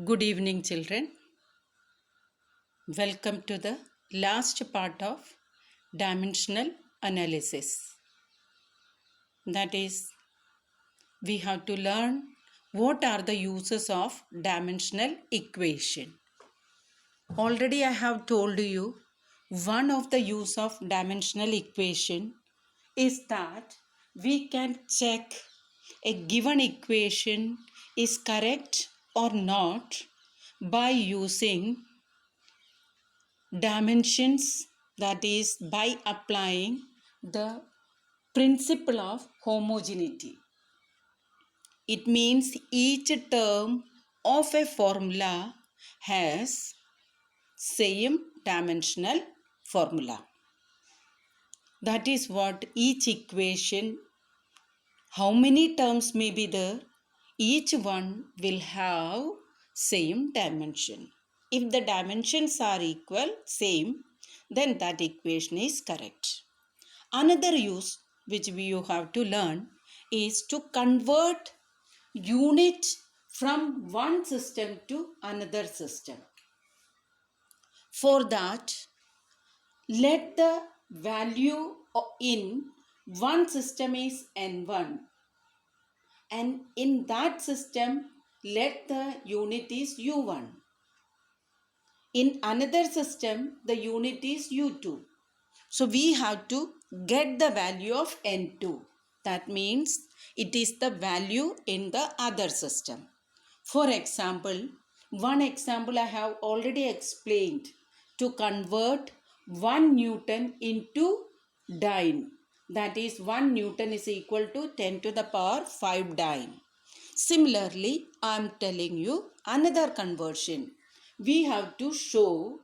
Good evening, children. Welcome to the last part of dimensional analysis. That is, we have to learn what are the uses of dimensional equation. Already I have told you one of the use of dimensional equation is that we can check a given equation is correct or not by using dimensions, that is by applying the principle of homogeneity. It means each term of a formula has same dimensional formula. That is what each equation, how many terms may be there, each one will have same dimension. If the dimensions are equal, same, then that equation is correct. Another use which you have to learn is to convert unit from one system to another system. For that, let the value in one system is n1, and in that system let the unit is u1. In another system, the unit is u2. So we have to get the value of n2. That means it is the value in the other system. For example, one example I have already explained, to convert 1 Newton into dyne. That is 1 Newton is equal to 10 to the power 5 dyne. Similarly, I am telling you another conversion. We have to show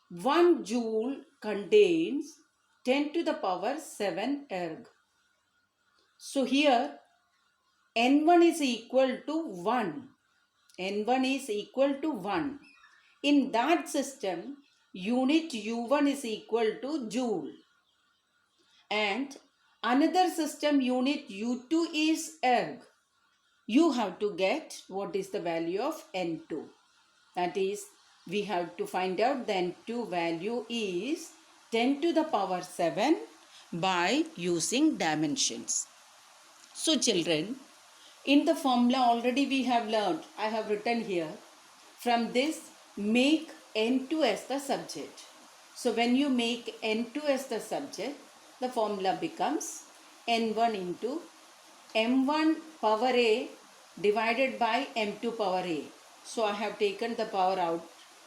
1 joule contains 10 to the power 7 erg. So here N1 is equal to 1. N1 is equal to 1. In that system, unit U1 is equal to joule. And another system unit U2 is erg. You have to get what is the value of N2. That is, we have to find out the N2 value is 10 to the power 7 by using dimensions. So children, in the formula already we have learned, I have written here, from this make N2 as the subject. So when you make N2 as the subject, the formula becomes N1 into M1 power A divided by M2 power A. So I have taken the power out,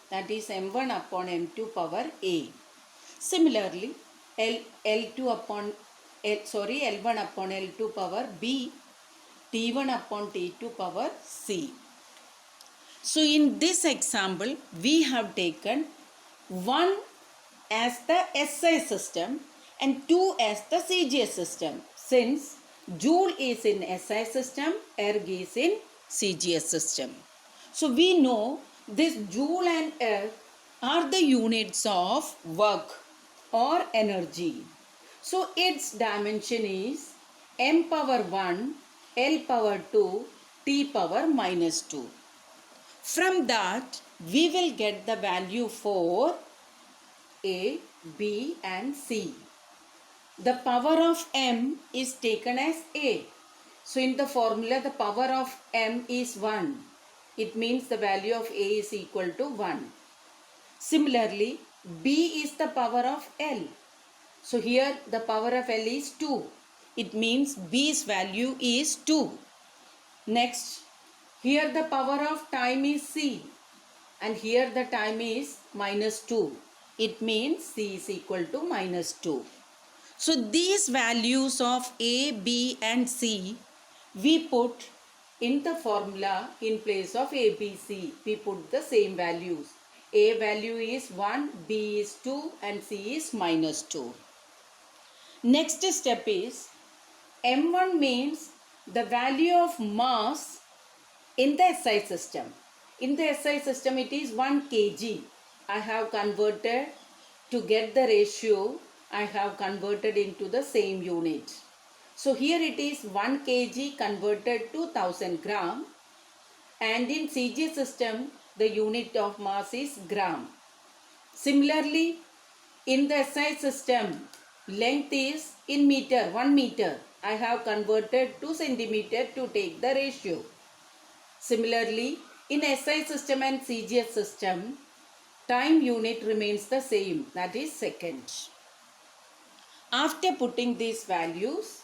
that is M1 upon M2 power A. Similarly, L1 upon L2 power B, T1 upon T2 power C. So in this example, we have taken 1 as the SI system and 2 as the CGS system. Since joule is in SI system, erg is in CGS system. So we know this joule and erg are the units of work or energy. So its dimension is m power 1, L power 2, T power minus 2. From that, we will get the value for A, B and C. The power of m is taken as A. So in the formula, the power of m is 1. It means the value of A is equal to 1. Similarly, B is the power of L. So here the power of L is 2. It means B's value is 2. Next, here the power of time is C. And here the time is minus 2. It means C is equal to minus 2. So these values of A, B and C we put in the formula in place of A, B, C. We put the same values. A value is 1, B is 2 and C is minus 2. Next step is M1 means the value of mass in the SI system. In the SI system it is 1 kg. I have converted to get the ratio. I have converted into the same unit. So here it is 1 kg converted to 1000 gram. And in CG system, the unit of mass is gram. Similarly, in the SI system, length is in meter, 1 meter. I have converted to centimeter to take the ratio. Similarly, in SI system and CGS system, time unit remains the same, that is second. After putting these values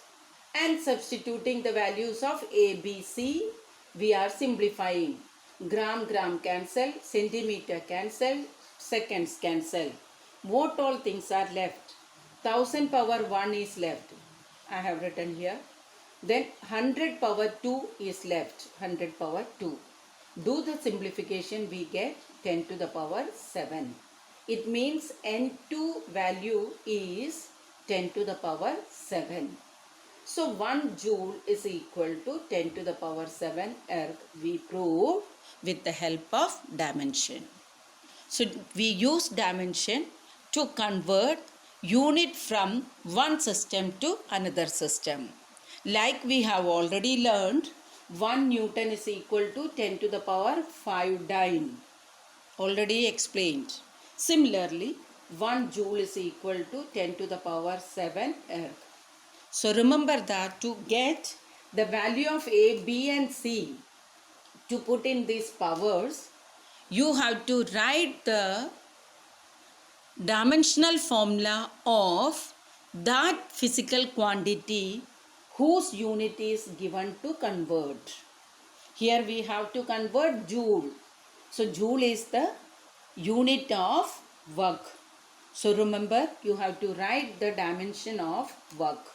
and substituting the values of A, B, C, we are simplifying. Gram, gram cancel, centimeter cancel, seconds cancel. What all things are left? 1000 power 1 is left. I have written here. Then 100 power 2 is left. 100 power 2. Do the simplification, we get 10 to the power 7. It means N2 value is 10 to the power 7. So 1 joule is equal to 10 to the power 7 erg. We proved with the help of dimension. So we use dimension to convert unit from one system to another system. Like we have already learned, 1 Newton is equal to 10 to the power 5 dyne. Already explained. Similarly, 1 joule is equal to 10 to the power 7 erg. So remember that to get the value of A, B and C, to put in these powers, you have to write the dimensional formula of that physical quantity whose unit is given to convert. Here we have to convert joule. So joule is the unit of work. So remember, you have to write the dimension of work.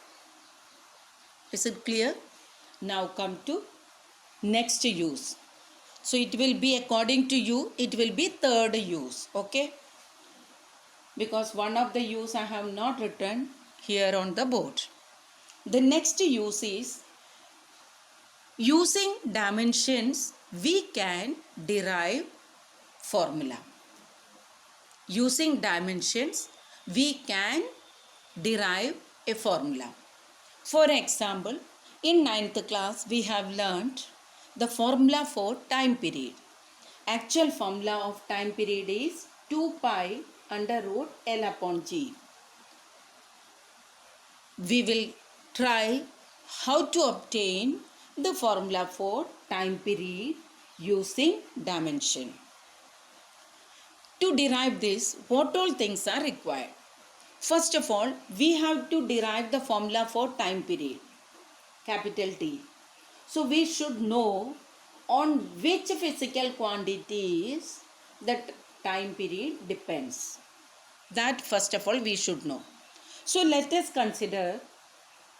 Is it clear? Now come to next use. So it will be, according to you, it will be third use. Okay? Because one of the use I have not written here on the board. The next use is, using dimensions we can derive formula. Using dimensions we can derive a formula. For example, in 9th class we have learnt the formula for time period. Actual formula of time period is 2 pi under root L upon G. We will try how to obtain the formula for time period using dimension. To derive this, what all things are required? First of all, we have to derive the formula for time period, capital T. So we should know on which physical quantities that time period depends. That first of all we should know. So let us consider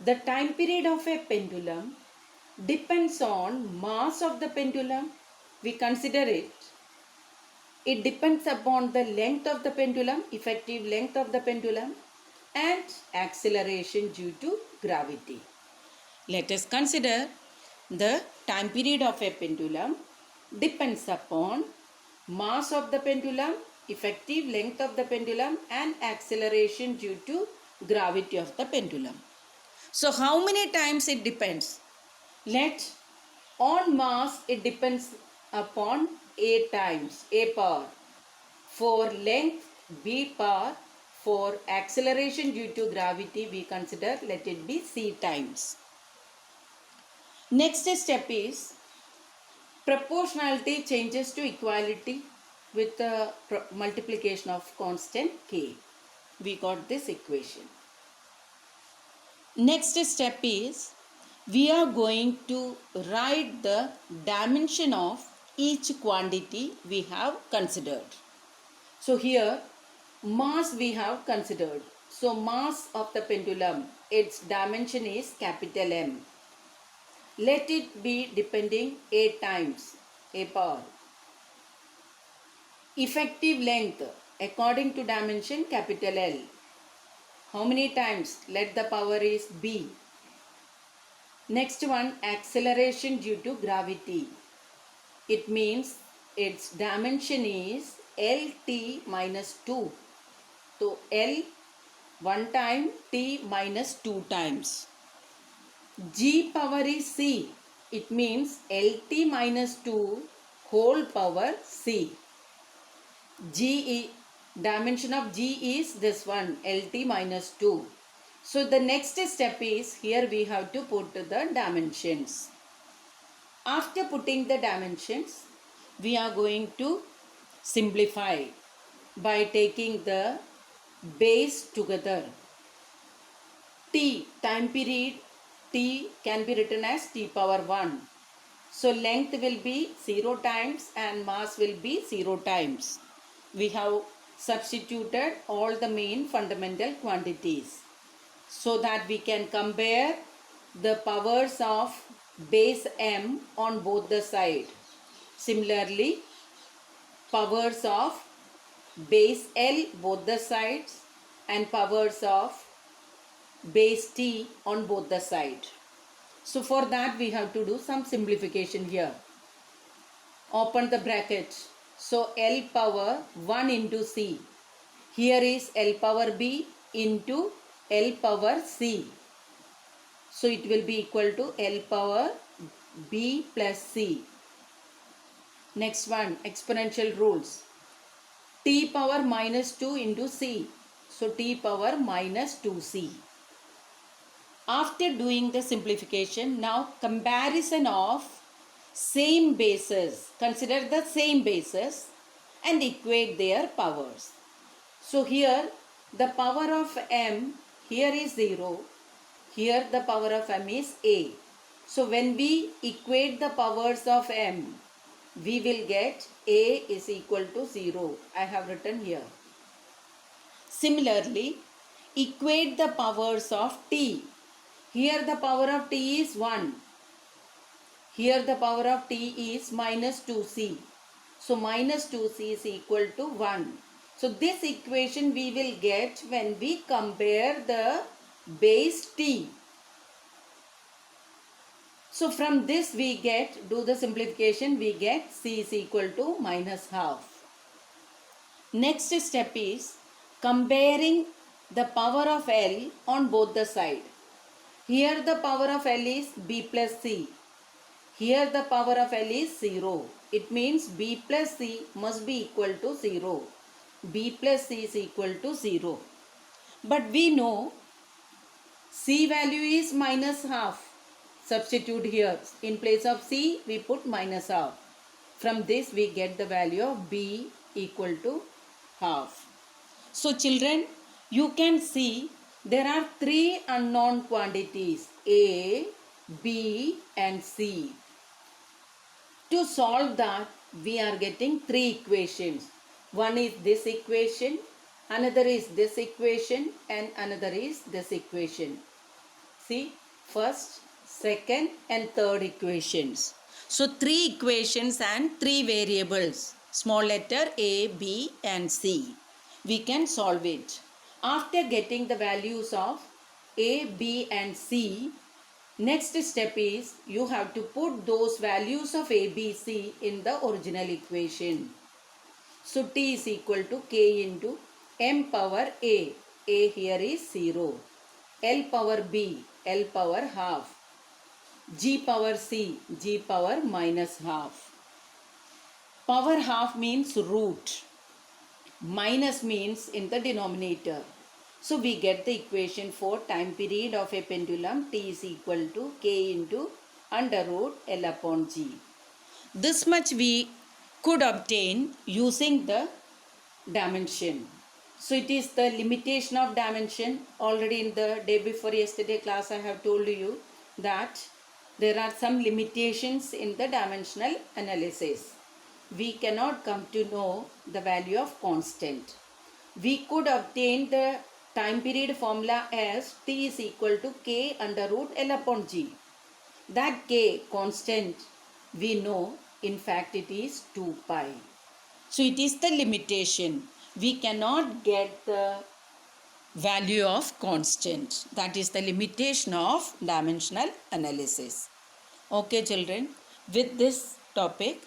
the time period of a pendulum depends on mass of the pendulum. We consider it. It depends upon the length of the pendulum, effective length of the pendulum, and acceleration due to gravity. Let us consider the time period of a pendulum depends upon mass of the pendulum, effective length of the pendulum, and acceleration due to gravity of the pendulum. So how many times it depends? On mass it depends upon A times, A power. For length, B power. For acceleration due to gravity, we consider, let it be C times. Next step is proportionality changes to equality with the multiplication of constant K. We got this equation. Next step is, we are going to write the dimension of each quantity we have considered. So here mass we have considered. So mass of the pendulum, its dimension is capital M. Let it be depending A times, A power. Effective length according to dimension capital L. How many times? Let the power is B. Next one, acceleration due to gravity. It means its dimension is LT minus 2. So L 1 time, T minus 2 times. G power is C. It means LT minus 2 whole power C. Dimension of G is this one, LT minus 2. So the next step is, here we have to put the dimensions. After putting the dimensions, we are going to simplify by taking the base together. T, time period T can be written as T power 1. So length will be 0 times and mass will be 0 times. We have substituted all the main fundamental quantities so that we can compare the powers of base M on both the sides. Similarly, powers of base L both the sides and powers of base T on both the sides. So for that we have to do some simplification here. Open the bracket. So L power 1 into C. Here is L power B into L power C. So it will be equal to L power B plus C. Next one, exponential rules. T power minus 2 into C. So T power minus 2C. After doing the simplification, now comparison of same bases. Consider the same bases and equate their powers. So here the power of M, here is 0. Here the power of M is A. So when we equate the powers of M, we will get A is equal to 0. I have written here. Similarly, equate the powers of T. Here the power of T is 1. Here the power of T is minus 2C. So minus 2C is equal to 1. So this equation we will get when we compare the base T. So from this we get, do the simplification, we get C is equal to minus half. Next step is comparing the power of L on both the sides. Here the power of L is B plus C. Here the power of L is 0. It means B plus C must be equal to 0. B plus C is equal to 0. But we know C value is minus half. Substitute here. In place of C, we put minus half. From this, we get the value of B equal to half. So children, you can see there are three unknown quantities A, B and C. To solve that, we are getting three equations. One is this equation, another is this equation and another is this equation. See, first, second and third equations. So three equations and three variables, small letter A, B and C. We can solve it. After getting the values of A, B and C, next step is you have to put those values of A, B, C in the original equation. So T is equal to K into M power A. A here is 0. L power B, L power half. G power C, G power minus half. Power half means root. Minus means in the denominator. So we get the equation for time period of a pendulum T is equal to K into under root L upon G. This much we could obtain using the dimension. So it is the limitation of dimension. Already in the day before yesterday class I have told you that there are some limitations in the dimensional analysis. We cannot come to know the value of constant. We could obtain the time period formula as T is equal to K under root L upon G. That K constant we know, in fact it is 2 pi. So it is the limitation. We cannot get the value of constant. That is the limitation of dimensional analysis. Okay children, with this topic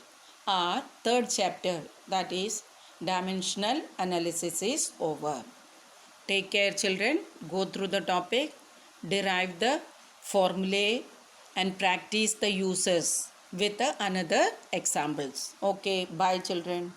our third chapter, that is dimensional analysis, is over. Take care children, go through the topic, derive the formulae and practice the uses with another examples. Okay, bye children.